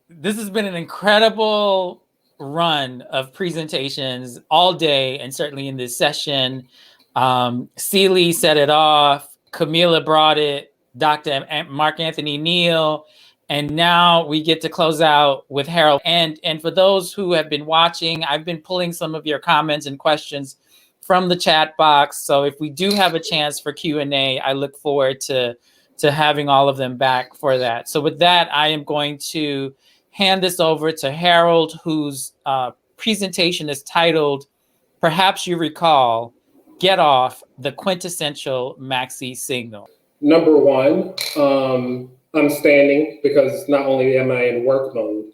This has been an incredible run of presentations all day, and certainly in this session. Celie set it off, Camila brought it, Dr. Mark Anthony Neal, and now we get to close out with Harold. And for those who have been watching, I've been pulling some of your comments and questions from the chat box. So if we do have a chance for Q&A, I look forward to having all of them back for that. So with that, I am going to hand this over to Harold, whose presentation is titled, perhaps you recall, Gett Off, the Quintessential Maxi-Single. Number one, I'm standing because not only am I in work mode,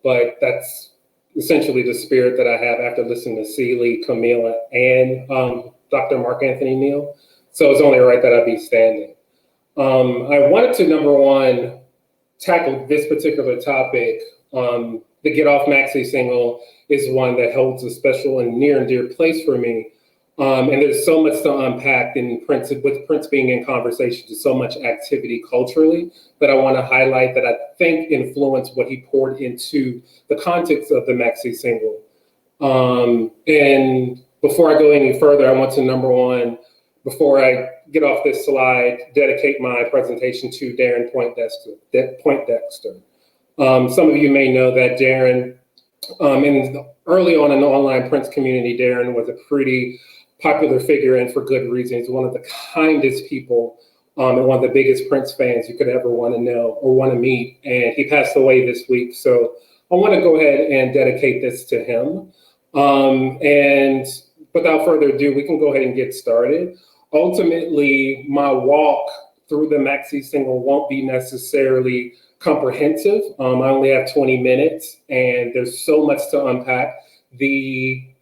but that's essentially the spirit that I have after listening to Celie, Camila, and Dr. Mark Anthony Neal. So it's only right that I be standing. I wanted to, number one, tackle this particular topic. The Gett Off maxi-single is one that holds a special and near and dear place for me. And there's so much to unpack in Prince, with Prince being in conversation, there's so much activity culturally that I want to highlight that I think influenced what he poured into the context of the maxi-single. And before I go any further, I want to, number one, before I get off this slide, dedicate my presentation to Darren Poindexter. Some of you may know that Darren, early on in the online Prince community, Darren was a pretty popular figure, and for good reason. He's one of the kindest people and one of the biggest Prince fans you could ever want to know or want to meet. And he passed away this week. So I want to go ahead and dedicate this to him. And without further ado, we can go ahead and get started. Ultimately, my walk through the maxi-single won't be necessarily comprehensive. I only have 20 minutes and there's so much to unpack. The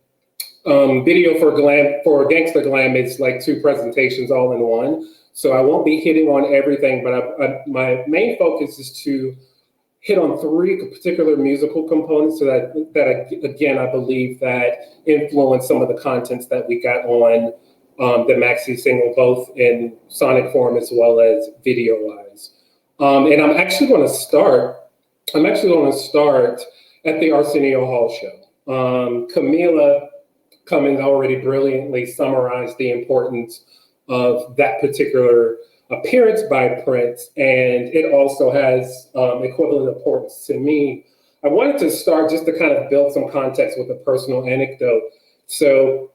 video for Gangsta Glam is like 2 presentations all in one. So I won't be hitting on everything, but my main focus is to hit on 3 particular musical components that again, I believe that influence some of the contents that we got on the maxi-single, both in sonic form as well as video-wise. And I'm actually going to start at the Arsenio Hall show. Camila Cummings already brilliantly summarized the importance of that particular appearance by Prince, and it also has equivalent importance to me. I wanted to start just to kind of build some context with a personal anecdote. So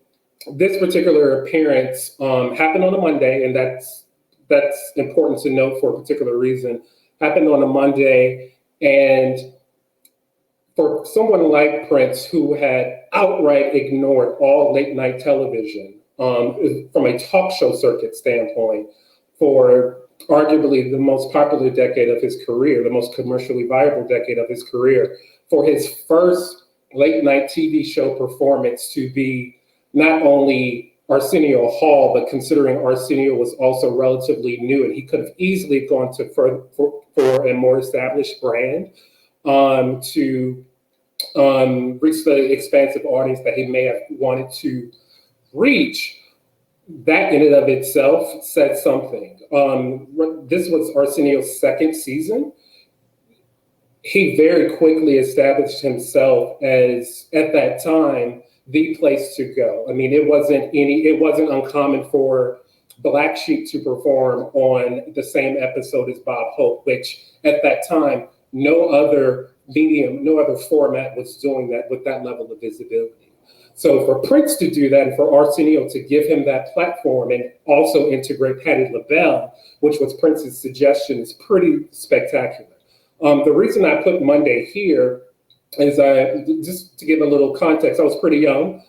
this particular appearance happened on a Monday, and that's important to note for a particular reason. Happened on a Monday, and for someone like Prince, who had outright ignored all late night television from a talk show circuit standpoint for arguably the most popular decade of his career, the most commercially viable decade of his career, for his first late night TV show performance to be not only Arsenio Hall, but considering Arsenio was also relatively new and he could have easily gone to for a more established brand to reach the expansive audience that he may have wanted to reach. That in and of itself said something. This was Arsenio's 2nd season. He very quickly established himself as, at that time, the place to go. I mean, it wasn't uncommon for Black Sheep to perform on the same episode as Bob Hope, which at that time, no other medium, no other format was doing that with that level of visibility. So for Prince to do that and for Arsenio to give him that platform and also integrate Patti LaBelle, which was Prince's suggestion, is pretty spectacular. The reason I put Monday here is just to give a little context, I was pretty young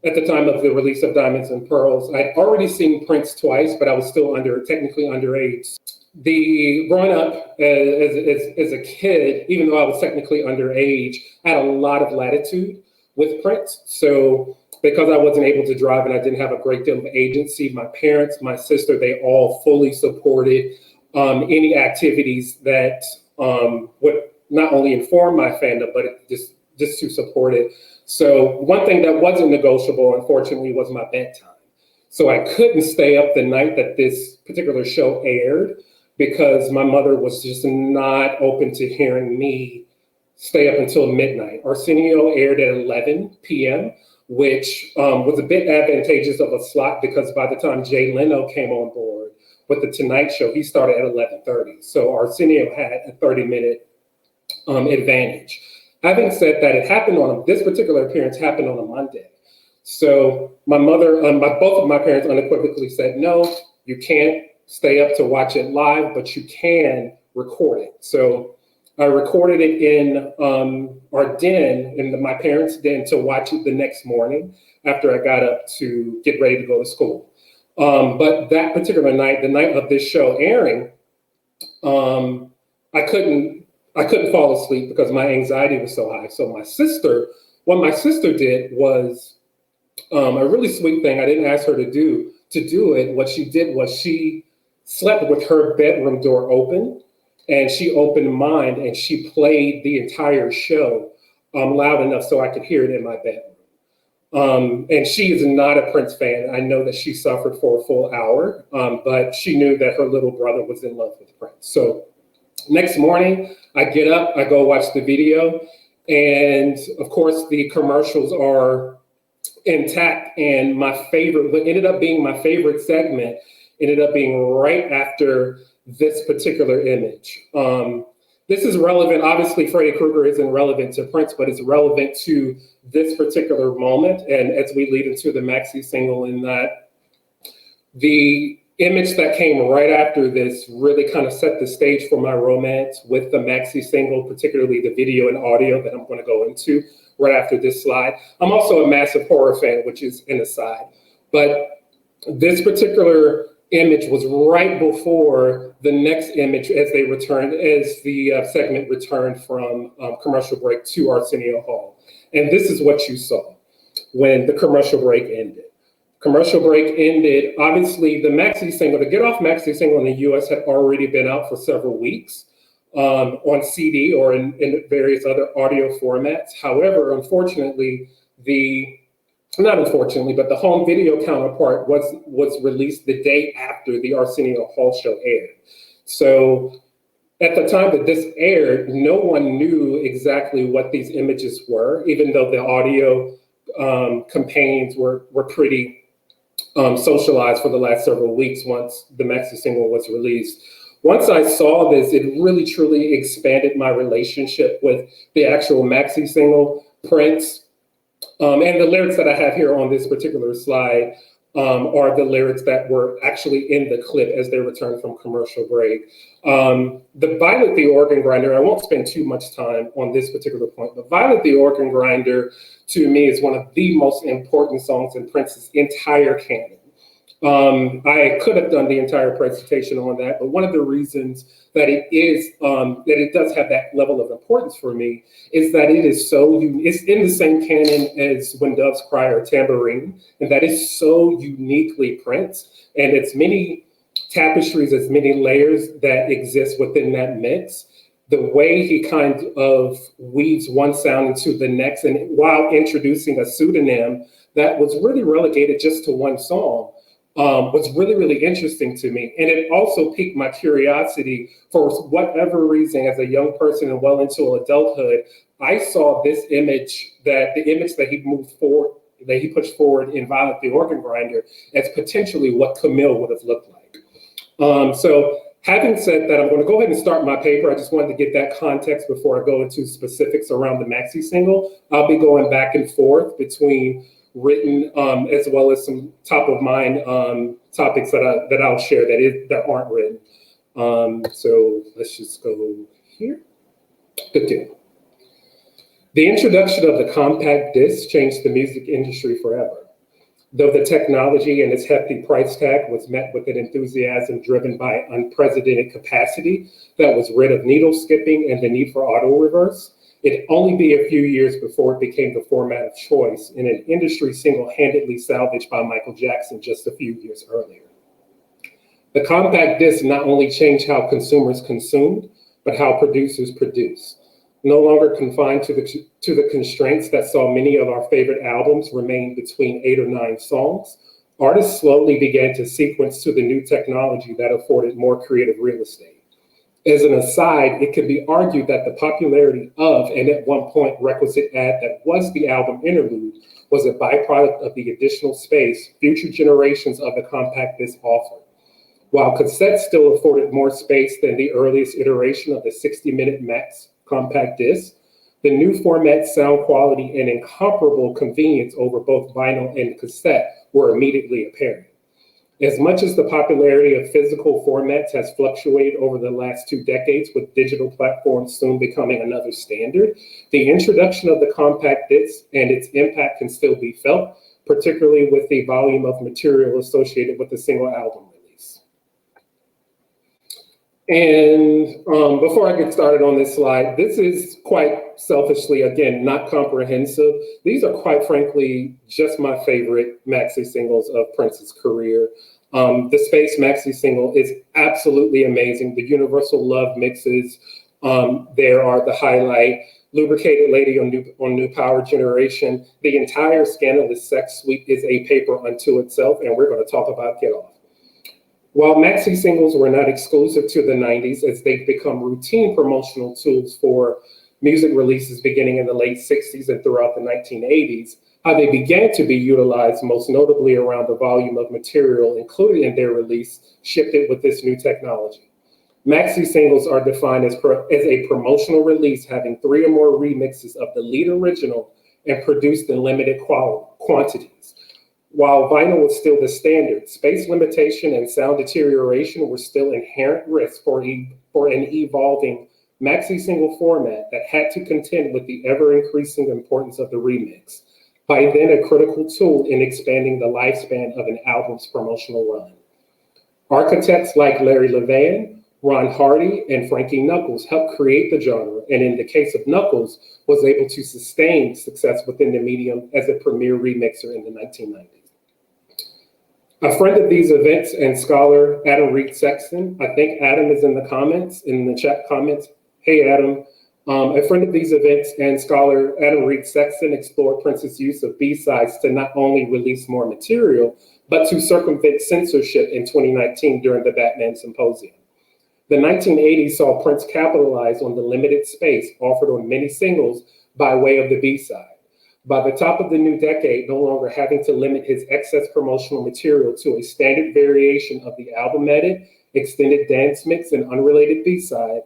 at the time of the release of Diamonds and Pearls. I'd already seen Prince twice, but I was still technically underage. Growing up as a kid, even though I was technically underage, I had a lot of latitude with Prince. So because I wasn't able to drive and I didn't have a great deal of agency, my parents, my sister, they all fully supported any activities that would not only inform my fandom, but just to support it. So one thing that wasn't negotiable, unfortunately, was my bedtime. So I couldn't stay up the night that this particular show aired. because my mother was just not open to hearing me stay up until midnight. Arsenio aired at 11 p.m., which was a bit advantageous of a slot because by the time Jay Leno came on board with the Tonight Show, he started at 11:30. So Arsenio had a 30-minute advantage. Having said that, this particular appearance happened on a Monday. So my mother, both of my parents unequivocally said, no, you can't stay up to watch it live, but you can record it. So I recorded it in our den, in my parents' den, to watch it the next morning after I got up to get ready to go to school. But that particular night, the night of this show airing, I couldn't fall asleep because my anxiety was so high. So what my sister did was a really sweet thing. I didn't ask her to do it. What she did was she slept with her bedroom door open, and she opened mine, and she played the entire show loud enough so I could hear it in my bedroom. And she is not a Prince fan. I know that she suffered for a full hour, but she knew that her little brother was in love with Prince. So next morning, I get up, I go watch the video, and of course the commercials are intact. And what ended up being my favorite segment ended up being right after this particular image. This is relevant. Obviously, Freddy Krueger isn't relevant to Prince, but it's relevant to this particular moment. And as we lead into the maxi single, in that the image that came right after this really kind of set the stage for my romance with the maxi single, particularly the video and audio that I'm going to go into right after this slide. I'm also a massive horror fan, which is an aside. But this particular image was right before the next image as the segment returned from commercial break to Arsenio Hall. And this is what you saw when the commercial break ended. Commercial break ended. Obviously, the maxi single, the Gett Off maxi single in the US had already been out for several weeks on CD or in various other audio formats. However, unfortunately, not unfortunately, but the home video counterpart was released the day after the Arsenio Hall show aired. So at the time that this aired, no one knew exactly what these images were, even though the audio campaigns were pretty socialized for the last several weeks once the maxi single was released. Once I saw this, it really truly expanded my relationship with the actual maxi single, Prince. And the lyrics that I have here on this particular slide are the lyrics that were actually in the clip as they returned from commercial break. The Violet the Organ Grinder, I won't spend too much time on this particular point, but Violet the Organ Grinder to me is one of the most important songs in Prince's entire canon. I could have done the entire presentation on that, but one of the reasons that it does have that level of importance for me is that it's in the same canon as When Doves Cry or Tambourine, and that is so uniquely Prince, and it's many tapestries, it's many layers that exist within that mix. The way he kind of weaves one sound into the next, and while introducing a pseudonym that was really relegated just to one song, was really, really interesting to me. And it also piqued my curiosity for whatever reason. As a young person and well into adulthood, I saw this image, the image that he pushed forward in Violet the Organ Grinder, as potentially what Camille would have looked like. So having said that, I'm going to go ahead and start my paper. I just wanted to get that context before I go into specifics around the maxi single. I'll be going back and forth between written as well as some top of mind topics that I'll share that aren't written. So let's just go here. Good deal. The introduction of the compact disc changed the music industry forever. Though the technology and its hefty price tag was met with an enthusiasm driven by unprecedented capacity that was rid of needle skipping and the need for auto reverse, it'd only be a few years before it became the format of choice in an industry single-handedly salvaged by Michael Jackson just a few years earlier. The compact disc not only changed how consumers consumed, but how producers produce. No longer confined to the constraints that saw many of our favorite albums remain between 8 or 9 songs, artists slowly began to sequence to the new technology that afforded more creative real estate. As an aside, it could be argued that the popularity of, and at one point requisite ad that was the album interlude, was a byproduct of the additional space future generations of the compact disc offered. While cassettes still afforded more space than the earliest iteration of the 60-minute max compact disc, the new format, sound quality, and incomparable convenience over both vinyl and cassette were immediately apparent. As much as the popularity of physical formats has fluctuated over the last 2 decades, with digital platforms soon becoming another standard, the introduction of the compact disc and its impact can still be felt, particularly with the volume of material associated with the single album release. And before I get started on this slide, this is quite selfishly, again, not comprehensive. These are quite frankly just my favorite maxi singles of Prince's career. The Space Maxi single is absolutely amazing. The Universal Love mixes there are the highlight. Lubricated Lady on New Power Generation. The entire Scandalous Sex Suite is a paper unto itself, and we're going to talk about Gett Off. While maxi singles were not exclusive to the 90s, as they've become routine promotional tools for music releases beginning in the late 60s and throughout the 1980s, how they began to be utilized most notably around the volume of material included in their release shifted with this new technology. Maxi singles are defined as a promotional release having 3 or more remixes of the lead original and produced in limited quantities. While vinyl was still the standard, space limitation and sound deterioration were still inherent risks for an evolving maxi single format that had to contend with the ever-increasing importance of the remix, by then a critical tool in expanding the lifespan of an album's promotional run. Architects like Larry Levan, Ron Hardy, and Frankie Knuckles helped create the genre, and in the case of Knuckles, was able to sustain success within the medium as a premier remixer in the 1990s. A friend of these events and scholar, Adam Reed Sexton, I think Adam is in the comments, in the chat comments. Hey, Adam. A friend of these events and scholar, Adam Reed Sexton, explored Prince's use of B-sides to not only release more material, but to circumvent censorship in 2019 during the Batman Symposium. The 1980s saw Prince capitalize on the limited space offered on many singles by way of the B-side. By the top of the new decade, no longer having to limit his excess promotional material to a standard variation of the album edit, extended dance mix, and unrelated B-side,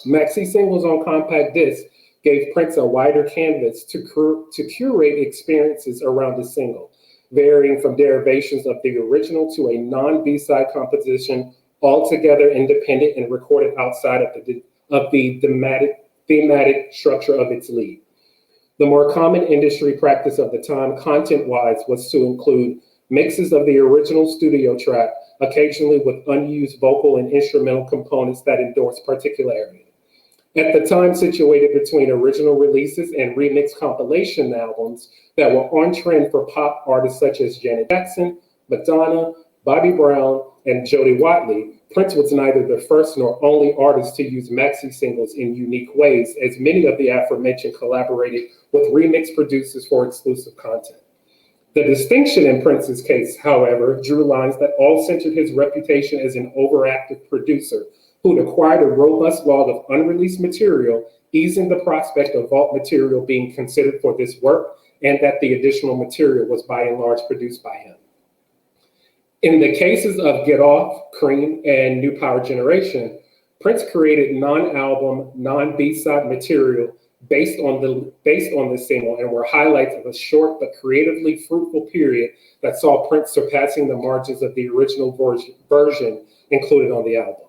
maxi singles on compact disc gave Prince a wider canvas to curate experiences around the single, varying from derivations of the original to a non-B-side composition, altogether independent and recorded outside of the thematic structure of its lead. The more common industry practice of the time, content-wise, was to include mixes of the original studio track, occasionally with unused vocal and instrumental components that endorsed particularity. At the time, situated between original releases and remix compilation albums that were on trend for pop artists such as Janet Jackson, Madonna, Bobby Brown, and Jody Watley, Prince was neither the first nor only artist to use maxi singles in unique ways, as many of the aforementioned collaborated with remix producers for exclusive content. The distinction in Prince's case, however, drew lines that all centered his reputation as an overactive producer who'd acquired a robust log of unreleased material, easing the prospect of vault material being considered for this work, and that the additional material was by and large produced by him. In the cases of Gett Off, Cream, and New Power Generation, Prince created non-album, non-B-side material based on the single and were highlights of a short but creatively fruitful period that saw Prince surpassing the margins of the original version included on the album.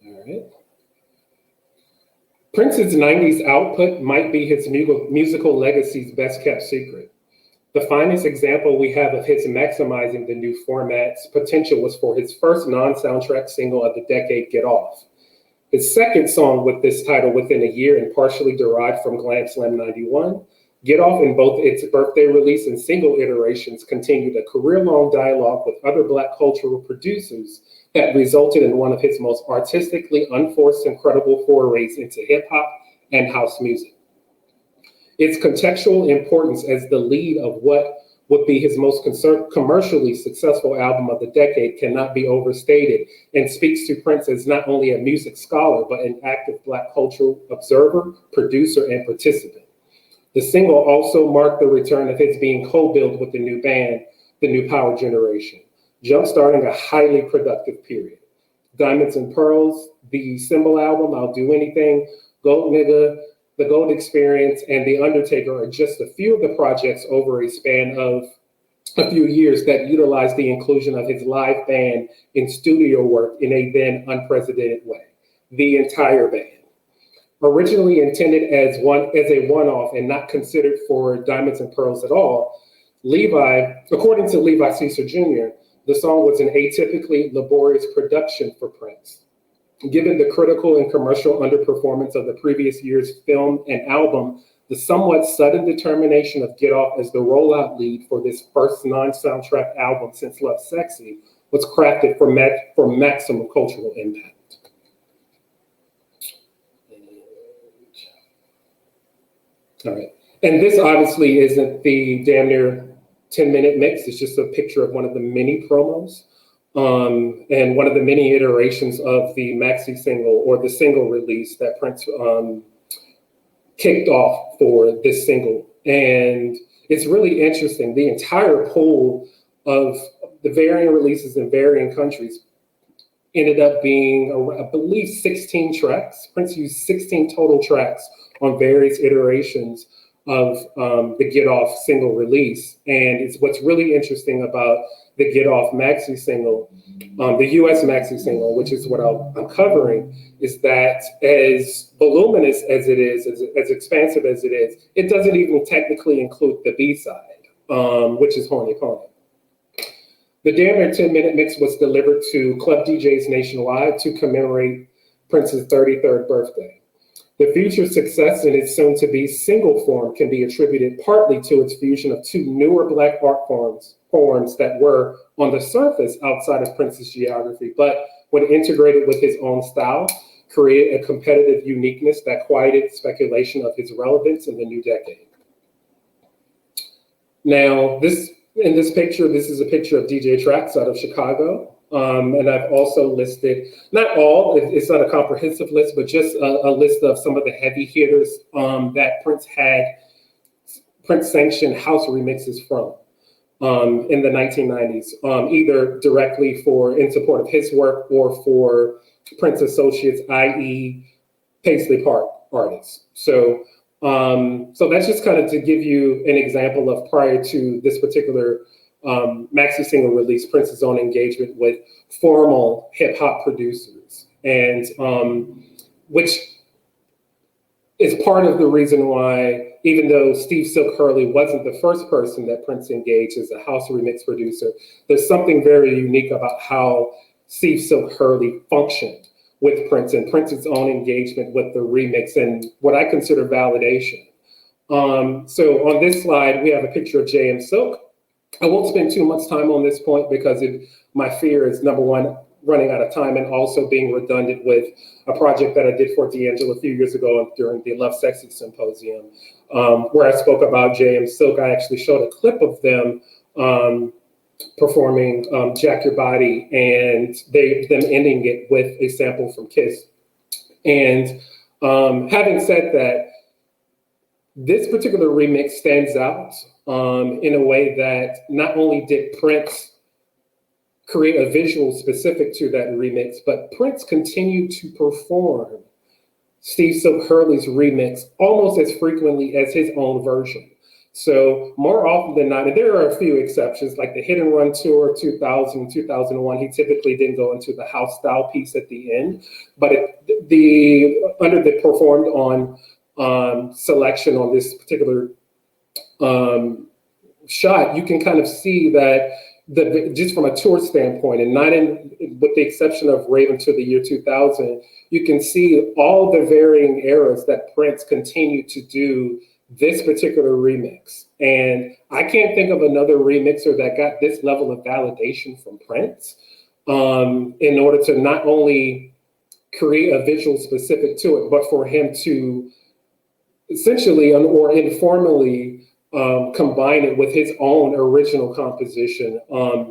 All right. Prince's 90s output might be his musical legacy's best kept secret. The finest example we have of his maximizing the new format's potential was for his first non-soundtrack single of the decade, Gett Off. His second song with this title within a year and partially derived from Glam Slam 91, Gett Off in both its birthday release and single iterations continued a career-long dialogue with other Black cultural producers that resulted in one of his most artistically unforced and credible forays into hip-hop and house music. Its contextual importance as the lead of what would be his most commercially successful album of the decade cannot be overstated, and speaks to Prince as not only a music scholar, but an active Black cultural observer, producer, and participant. The single also marked the return of his being co-billed with the new band, the New Power Generation, jumpstarting a highly productive period. Diamonds and Pearls, the Symbol album, I'll Do Anything, Gold Nigga, The Gold Experience, and The Undertaker are just a few of the projects over a span of a few years that utilized the inclusion of his live band in studio work in a then unprecedented way. The entire band. Originally intended as a one-off and not considered for Diamonds and Pearls at all, according to Levi Caesar Jr., the song was an atypically laborious production for Prince. Given the critical and commercial underperformance of the previous year's film and album, the somewhat sudden determination of Gett Off as the rollout lead for this first non-soundtrack album since Love Sexy was crafted for maximum cultural impact. All right, and this obviously isn't the damn near 10-minute mix. It's just a picture of one of the mini promos. And one of the many iterations of the maxi-single or the single release that Prince kicked off for this single. And it's really interesting. The entire pool of the varying releases in varying countries ended up being, I believe, 16 tracks. Prince used 16 total tracks on various iterations of the Gett Off single release. And it's what's really interesting about the Gett Off maxi single, the US maxi single, which is what I'm covering, is that as voluminous as it is, as expansive as it is, it doesn't even technically include the B-side, which is Horny Pony. The damn near 10-minute mix was delivered to club DJs nationwide to commemorate Prince's 33rd birthday. The future success in its soon-to-be single form can be attributed partly to its fusion of two newer Black art forms that were, on the surface, outside of Prince's geography, but when integrated with his own style, created a competitive uniqueness that quieted speculation of his relevance in the new decade. Now, in this picture, this is a picture of DJ Tracks out of Chicago. And I've also listed, not all, it's not a comprehensive list, but just a list of some of the heavy hitters that Prince sanctioned house remixes from in the 1990s, either directly in support of his work or for Prince associates, i.e. Paisley Park artists. So that's just kind of to give you an example of, prior to this particular maxi single release, Prince's own engagement with formal hip hop producers, and which is part of the reason why, even though Steve Silk Hurley wasn't the first person that Prince engaged as a house remix producer, there's something very unique about how Steve Silk Hurley functioned with Prince and Prince's own engagement with the remix and what I consider validation. So on this slide, we have a picture of J.M. Silk. I won't spend too much time on this point because my fear is, number one, running out of time, and also being redundant with a project that I did for D'Angelo a few years ago during the Love Sexy Symposium, where I spoke about J.M. Silk. I actually showed a clip of them performing Jack Your Body, and them ending it with a sample from Kiss. And having said that, this particular remix stands out in a way that not only did Prince create a visual specific to that remix, but Prince continued to perform Steve Silk Hurley's remix almost as frequently as his own version. So more often than not, and there are a few exceptions, like the Hit and Run Tour 2000, 2001, he typically didn't go into the house style piece at the end, but under the performed on selection on this particular shot, you can kind of see that just from a tour standpoint, and with the exception of Raven to the year 2000, you can see all the varying eras that Prince continued to do this particular remix. And I can't think of another remixer that got this level of validation from Prince in order to not only create a visual specific to it, but for him to essentially or informally combine it with his own original composition.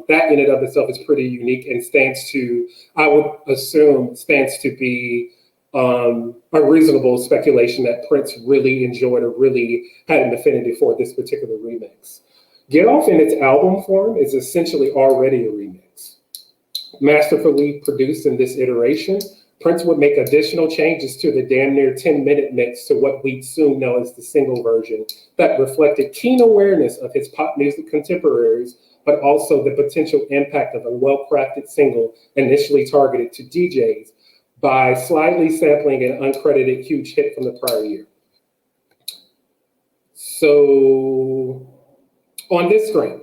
That in and of itself is pretty unique and stands to, I would assume, stands to be a reasonable speculation that Prince really enjoyed or really had an affinity for this particular remix. Gett Off in its album form is essentially already a remix. Masterfully produced in this iteration, Prince would make additional changes to the damn near 10-minute mix to what we'd soon know as the single version that reflected keen awareness of his pop music contemporaries, but also the potential impact of a well-crafted single initially targeted to DJs by slightly sampling an uncredited huge hit from the prior year. So on this screen,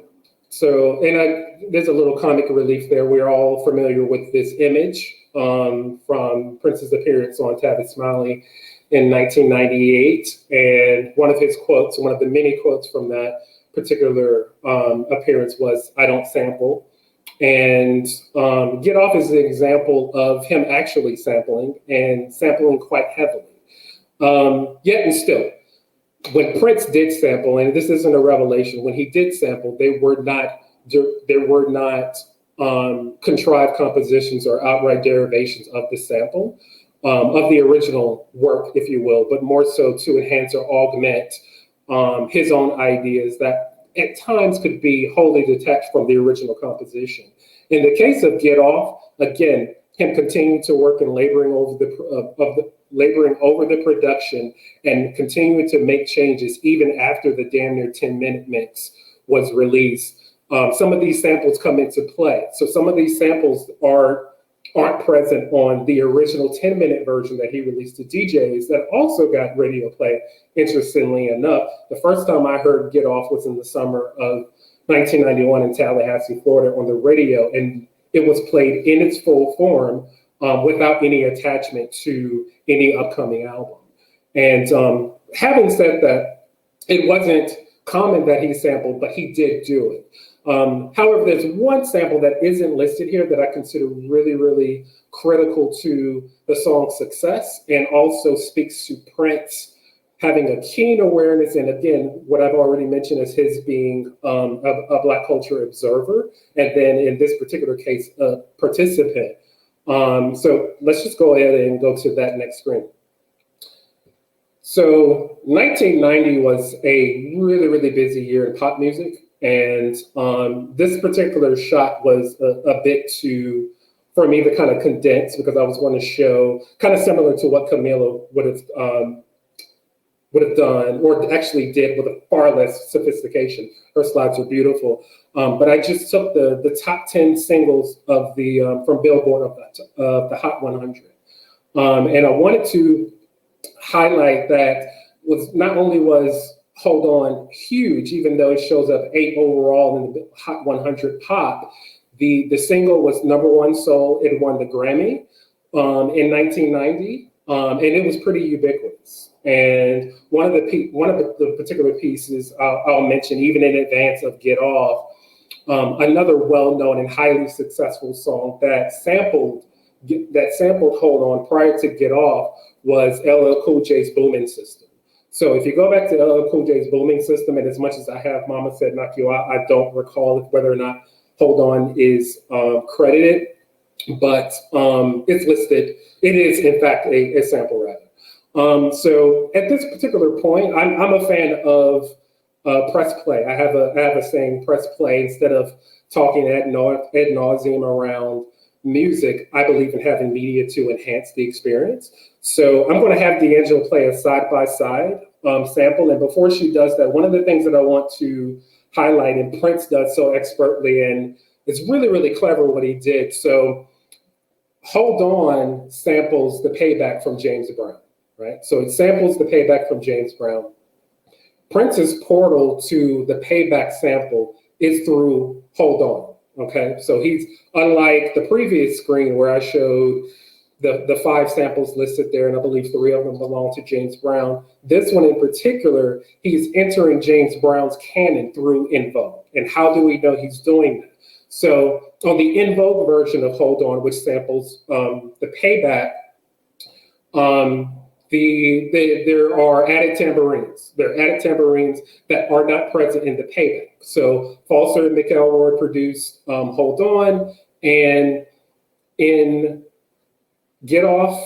there's a little comic relief there. We're all familiar with this image from Prince's appearance on Tavis Smiley in 1998. And one of his quotes, one of the many quotes from that particular appearance was, "I don't sample." And Gett Off is an example of him actually sampling and sampling quite heavily. Yet and still, when Prince did sample, and this isn't a revelation, when he did sample, there were not contrived compositions or outright derivations of the sample, of the original work, if you will, but more so to enhance or augment his own ideas that at times could be wholly detached from the original composition. In the case of Gett Off, again, him continuing to work and laboring over the production and continuing to make changes even after the damn near 10-minute mix was released. Some of these samples come into play. So some of these samples aren't present on the original 10-minute version that he released to DJs that also got radio play, interestingly enough. The first time I heard Gett Off was in the summer of 1991 in Tallahassee, Florida on the radio, and it was played in its full form without any attachment to any upcoming album. And having said that, it wasn't common that he sampled, but he did do it. However, there's one sample that isn't listed here that I consider really, really critical to the song's success and also speaks to Prince having a keen awareness, and again, what I've already mentioned is his being a Black culture observer, and then in this particular case, a participant. So let's just go ahead and go to that next screen. So 1990 was a really, really busy year in pop music. And this particular shot was a bit too, for me, to kind of condense, because I was going to show kind of similar to what Camila would have done, or actually did, with a far less sophistication. Her slides are beautiful. But I just took the top 10 singles of the from Billboard of the Hot 100. And I wanted to highlight that not only was Hold On huge, even though it shows up 8 overall in the Hot 100 pop, the single was #1 sold. It won the Grammy in 1990, and it was pretty ubiquitous. And one of the particular pieces I'll mention, even in advance of Gett Off, another well-known and highly successful song that sampled Hold On prior to Gett Off was LL Cool J's Booming System. So if you go back to LL Cool J's Booming System, and as much as I have Mama Said Knock You Out, I don't recall whether or not Hold On is credited, but it's listed. It is, in fact, a sample, rather. So at this particular point, I'm a fan of press play. I have a saying, press play. Instead of talking ad nauseum around music, I believe in having media to enhance the experience. So I'm going to have D'Angelo play a side-by-side sample. And before she does that, one of the things that I want to highlight, and Prince does so expertly, and it's really, really clever what he did. So Hold On samples the Payback from James Brown, right? So it samples the Payback from James Brown. Prince's portal to the Payback sample is through Hold On, okay? So he's, unlike the previous screen where I showed the 5 samples listed there, and I believe 3 of them belong to James Brown. This one in particular, he's entering James Brown's canon through In Vogue. And how do we know he's doing that? So on the In Vogue version of Hold On, which samples the Payback, There are added tambourines. There are added tambourines that are not present in the payback. So Falser and McElroy produced Hold On, and in Gett Off,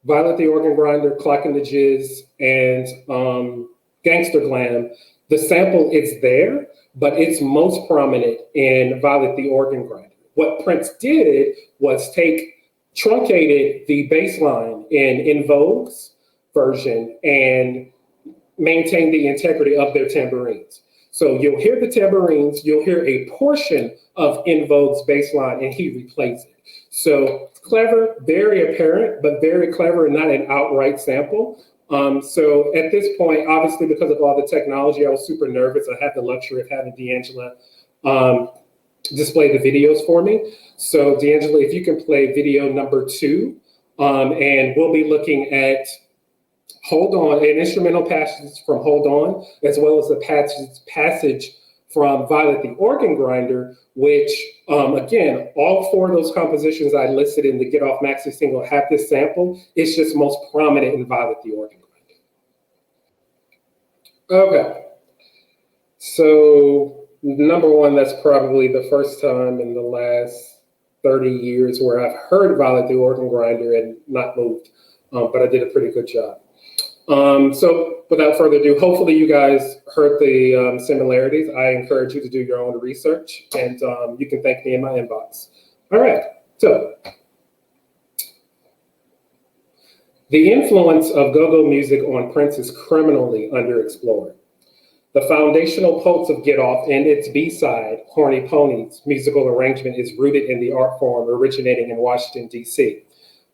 Violet the Organ Grinder, Clockin' the Jizz, and Gangster Glam, the sample is there, but it's most prominent in Violet the Organ Grinder. What Prince did was truncated the bass line in Vogue's version and maintained the integrity of their tambourines. So you'll hear the tambourines, you'll hear a portion of In Vogue's bass line, and he replays it. So clever, very apparent, but very clever and not an outright sample. So at this point, obviously, because of all the technology, I was super nervous. I had the luxury of having D'Angela display the videos for me. So D'Angela, if you can play video number 2, and we'll be looking at Hold On, an instrumental passage from Hold On, as well as a passage from Violet the Organ Grinder, which, again, all 4 of those compositions I listed in the Gett Off Maxi single have this sample. It's just most prominent in Violet the Organ Grinder. Okay. So number 1, that's probably the first time in the last 30 years where I've heard Violet the Organ Grinder and not moved, but I did a pretty good job. So without further ado, hopefully you guys heard the similarities. I encourage you to do your own research, and you can thank me in my inbox. All right, so the influence of go-go music on Prince is criminally underexplored. The foundational pulse of Gett Off and its B-side, Horny Ponies, musical arrangement is rooted in the art form originating in Washington, D.C.,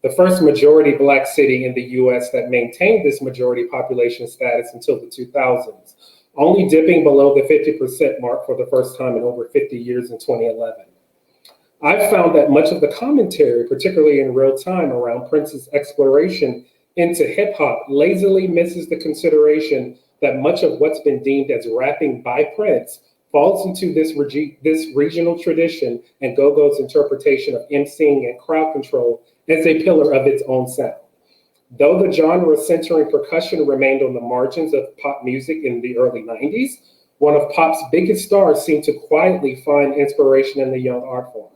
the first majority Black city in the U.S. that maintained this majority population status until the 2000s, only dipping below the 50% mark for the first time in over 50 years in 2011. I've found that much of the commentary, particularly in real time around Prince's exploration into hip hop, lazily misses the consideration that much of what's been deemed as rapping by Prince falls into this regional tradition and go-go's interpretation of emceeing and crowd control as a pillar of its own sound. Though the genre centering percussion remained on the margins of pop music in the early 90s, one of pop's biggest stars seemed to quietly find inspiration in the young art form.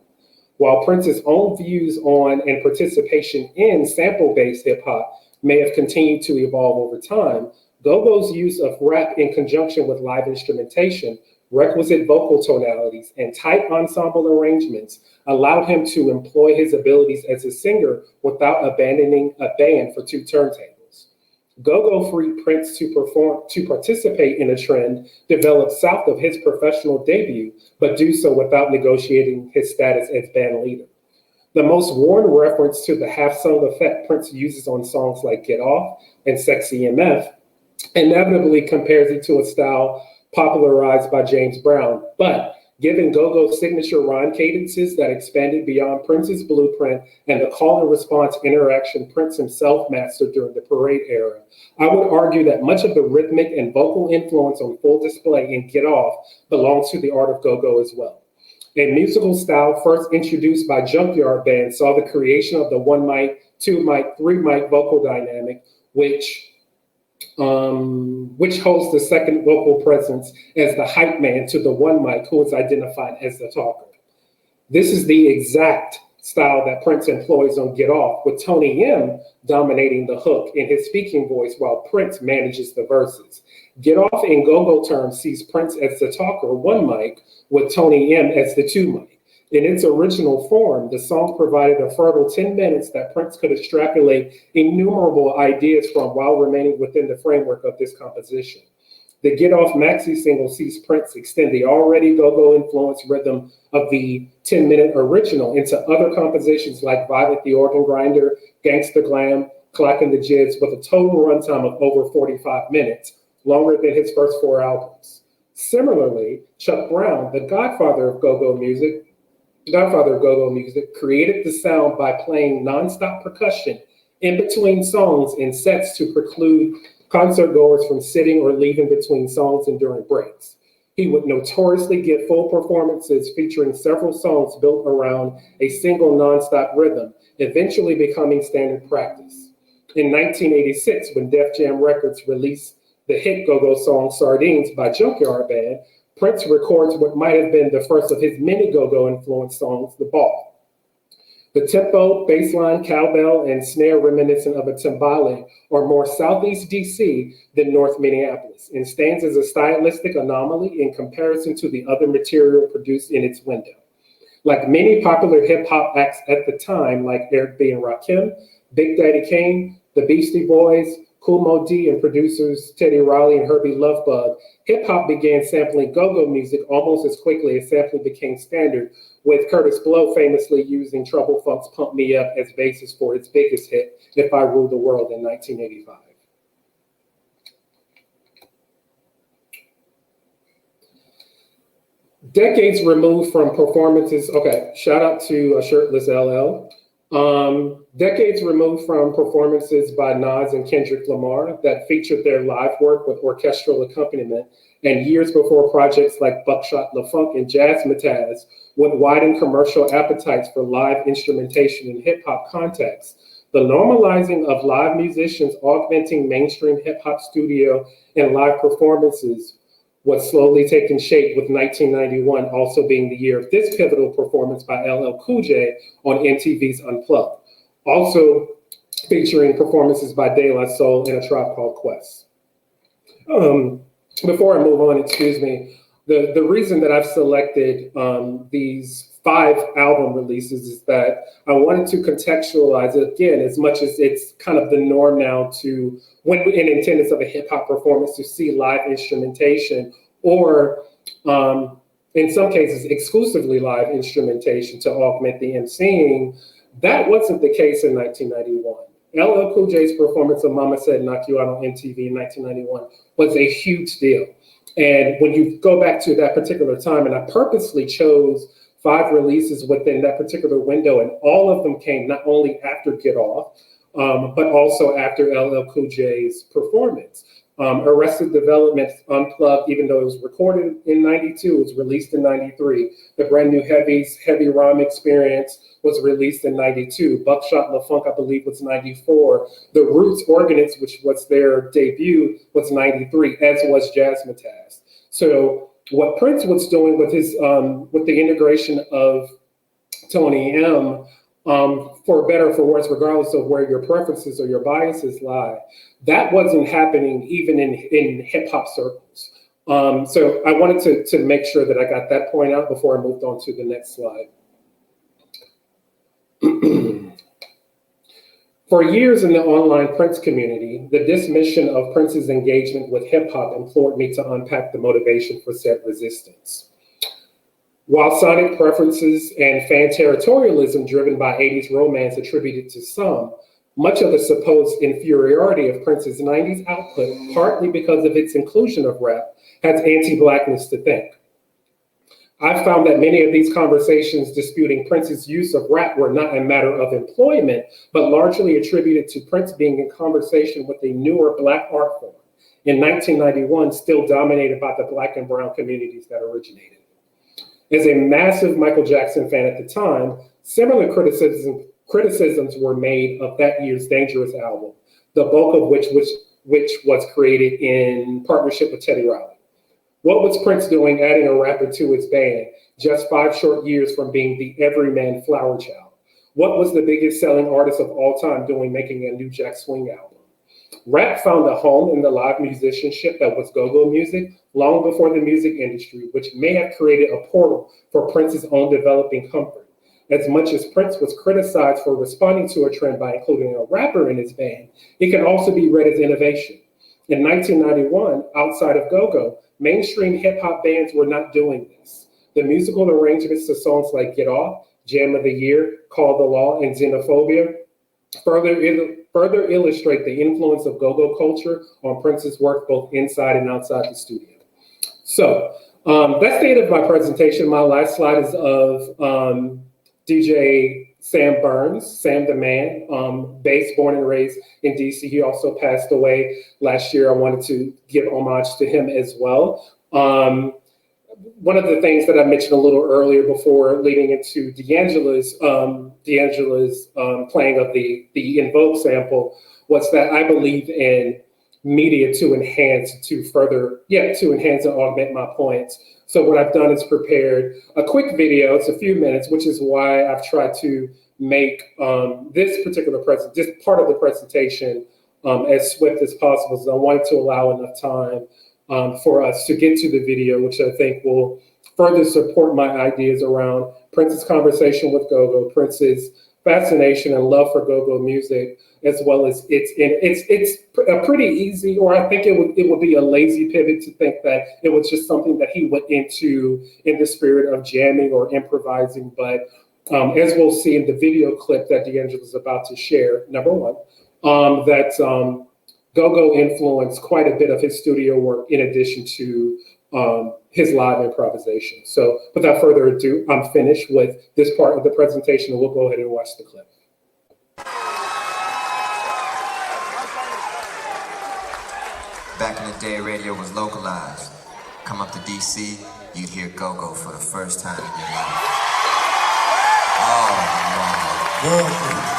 While Prince's own views on and participation in sample-based hip hop may have continued to evolve over time, go-go's use of rap in conjunction with live instrumentation, requisite vocal tonalities, and tight ensemble arrangements allowed him to employ his abilities as a singer without abandoning a band for 2 turntables. Go-go freed Prince to participate in a trend developed south of his professional debut, but do so without negotiating his status as band leader. The most worn reference to the half-sung effect Prince uses on songs like Gett Off and Sexy MF inevitably compares it to a style popularized by James Brown, but given go-go's signature rhyme cadences that expanded beyond Prince's blueprint and the call and response interaction Prince himself mastered during the Parade era, I would argue that much of the rhythmic and vocal influence on full display in Gett Off belongs to the art of go-go as well. A musical style first introduced by Junkyard Band saw the creation of the 1 mic, 2 mic, 3 mic vocal dynamic, which holds the second vocal presence as the hype man to the 1 mic, who is identified as the talker. This is the exact style that Prince employs on Gett Off, with Tony M dominating the hook in his speaking voice while Prince manages the verses. Gett Off in go-go terms sees Prince as the talker 1 mic, with Tony M as the 2 mic. In its original form, the song provided a fertile 10 minutes that Prince could extrapolate innumerable ideas from while remaining within the framework of this composition. The Gett Off Maxi single sees Prince extend the already go-go influenced rhythm of the 10-minute original into other compositions like Violet the Organ Grinder, Gangsta Glam, Clockin' the Jizz, with a total runtime of over 45 minutes, longer than his first 4 albums. Similarly, Chuck Brown, the godfather of go-go music, created the sound by playing nonstop percussion in between songs in sets to preclude concert goers from sitting or leaving between songs and during breaks. He would notoriously give full performances featuring several songs built around a single nonstop rhythm, eventually becoming standard practice. In 1986, when Def Jam Records released the hit go-go song Sardines by Junkyard Band, Prince records what might have been the first of his many go-go influenced songs, The Ball. The tempo, bassline, cowbell, and snare reminiscent of a timbale are more Southeast DC than North Minneapolis, and stands as a stylistic anomaly in comparison to the other material produced in its window. Like many popular hip-hop acts at the time, like Eric B. and Rakim, Big Daddy Kane, the Beastie Boys, Kool Moe Dee, and producers Teddy Riley and Herbie Lovebug, hip-hop began sampling go-go music almost as quickly as sampling became standard, with Curtis Blow famously using Trouble Funk's Pump Me Up as basis for its biggest hit, If I Rule the World, in 1985. Decades removed from performances, okay, shout out to Shirtless LL. Decades removed from performances by Nas and Kendrick Lamar that featured their live work with orchestral accompaniment, and years before projects like Buckshot LaFunk and Jazzmatazz would widen commercial appetites for live instrumentation in hip-hop contexts, the normalizing of live musicians augmenting mainstream hip-hop studio and live performances was slowly taking shape, with 1991 also being the year of this pivotal performance by LL Cool J on MTV's Unplugged, also featuring performances by De La Soul and A Tribe Called Quest. Before I move on, excuse me, the reason that I've selected these 5 album releases is that I wanted to contextualize it again, as much as it's kind of the norm now to, when in attendance of a hip hop performance, to see live instrumentation, or in some cases exclusively live instrumentation to augment the emceeing. That wasn't the case in 1991. LL Cool J's performance of Mama Said Knock You Out on MTV in 1991 was a huge deal. And when you go back to that particular time, and I purposely chose 5 releases within that particular window, and all of them came not only after Gett Off, but also after LL Cool J's performance. Arrested Development Unplugged, even though it was recorded in 92, it was released in 93. The brand new Heavy Rhyme Experience was released in 92. Buckshot LaFunk, I believe, was 94. The Roots Organists, which was their debut, was 93, as was Jazzmatazz. So what Prince was doing with his with the integration of Tony M, for better or for worse, regardless of where your preferences or your biases lie, that wasn't happening even in hip hop circles. So I wanted to make sure that I got that point out before I moved on to the next slide. For years in the online Prince community, the dismission of Prince's engagement with hip hop implored me to unpack the motivation for said resistance. While sonic preferences and fan territorialism driven by 80s romance attributed to some, much of the supposed inferiority of Prince's 90s output, partly because of its inclusion of rap, has anti-Blackness to thank. I've found that many of these conversations disputing Prince's use of rap were not a matter of employment, but largely attributed to Prince being in conversation with a newer Black art form, in 1991 still dominated by the Black and brown communities that originated. As a massive Michael Jackson fan at the time, similar criticisms were made of that year's Dangerous album, the bulk of which was created in partnership with Teddy Riley. What was Prince doing adding a rapper to his band just 5 short years from being the everyman flower child? What was the biggest selling artist of all time doing making a new Jack Swing album? Rap found a home in the live musicianship that was go-go music long before the music industry, which may have created a portal for Prince's own developing comfort. As much as Prince was criticized for responding to a trend by including a rapper in his band, it can also be read as innovation. In 1991, outside of go-go, mainstream hip-hop bands were not doing this. The musical arrangements to songs like Gett Off, Jam of the Year, Call the Law, and Xenophobia further illustrate the influence of go-go culture on Prince's work both inside and outside the studio. So that's the end of my presentation. My last slide is of DJ Sam Burns, Sam the Man, based, born and raised in DC. He also passed away last year. I wanted to give homage to him as well. one of the things that I mentioned a little earlier before leading into D'Angela's playing of the Invoke sample was that I believe in media to enhance, to enhance and augment my points. So what I've done is prepared a quick video. It's a few minutes, which is why I've tried to make this particular just part of the presentation as swift as possible. So I wanted to allow enough time for us to get to the video, which I think will further support my ideas around Prince's conversation with go-go, Prince's fascination and love for go-go music, as well as it's a pretty easy, or I think it would be a lazy pivot to think that it was just something that he went into in the spirit of jamming or improvising. But as we'll see in the video clip that D'Angelo is about to share, number one, that go-go influenced quite a bit of his studio work in addition to his live improvisation. So without further ado, I'm finished with this part of the presentation, and we'll go ahead and watch the clip. Back in the day, radio was localized. Come up to DC, you'd hear go-go for the first time in your life. Oh, my God.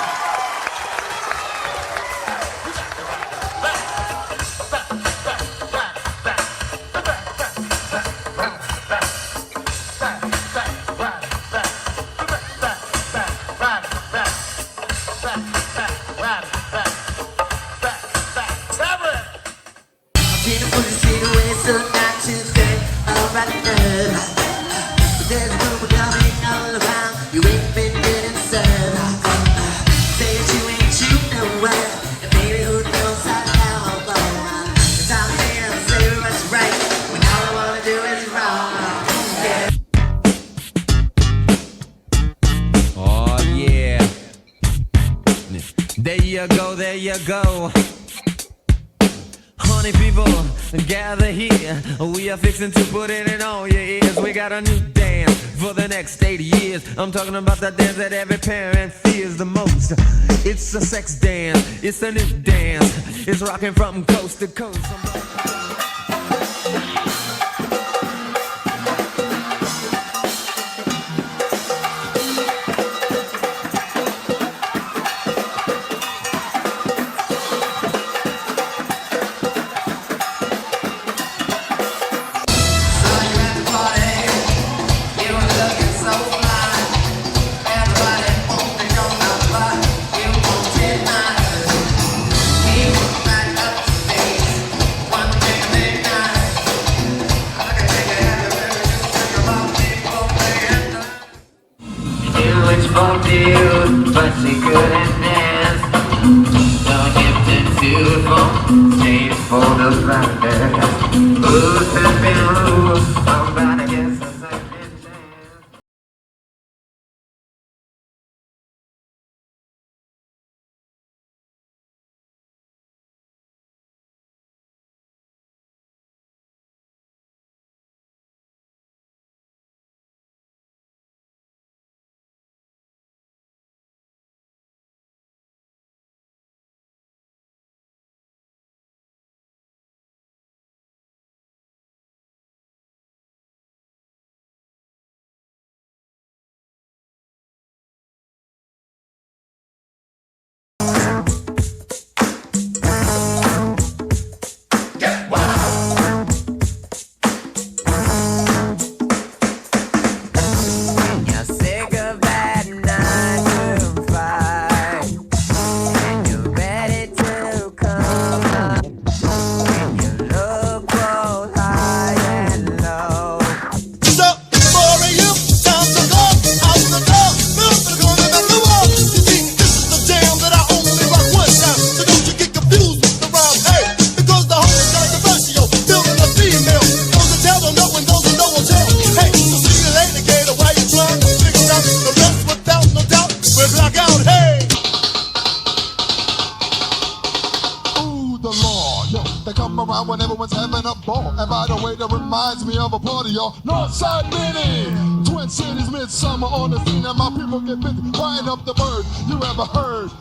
There you go. Honey people, gather here. We are fixing to put it in all your ears. We got a new dance for the next 80 years. I'm talking about the dance that every parent fears the most. It's a sex dance, it's a new dance. It's rocking from coast to coast. But she couldn't dance. So gifted to phone, stage for the blinders. Who's stepping who? I'm about to get some. come around when everyone's having a ball. And by the way, that reminds me of a party, y'all. Northside Mini, Twin Cities, midsummer on the scene, and my people get busy frying up the bird. You ever heard,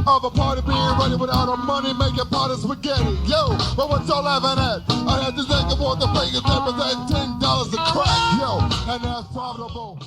of a party being ready without a money making pot of spaghetti? Yo, but what y'all laughing at? I had to take it for the fingers, represent $10 a crack, yo, and that's profitable.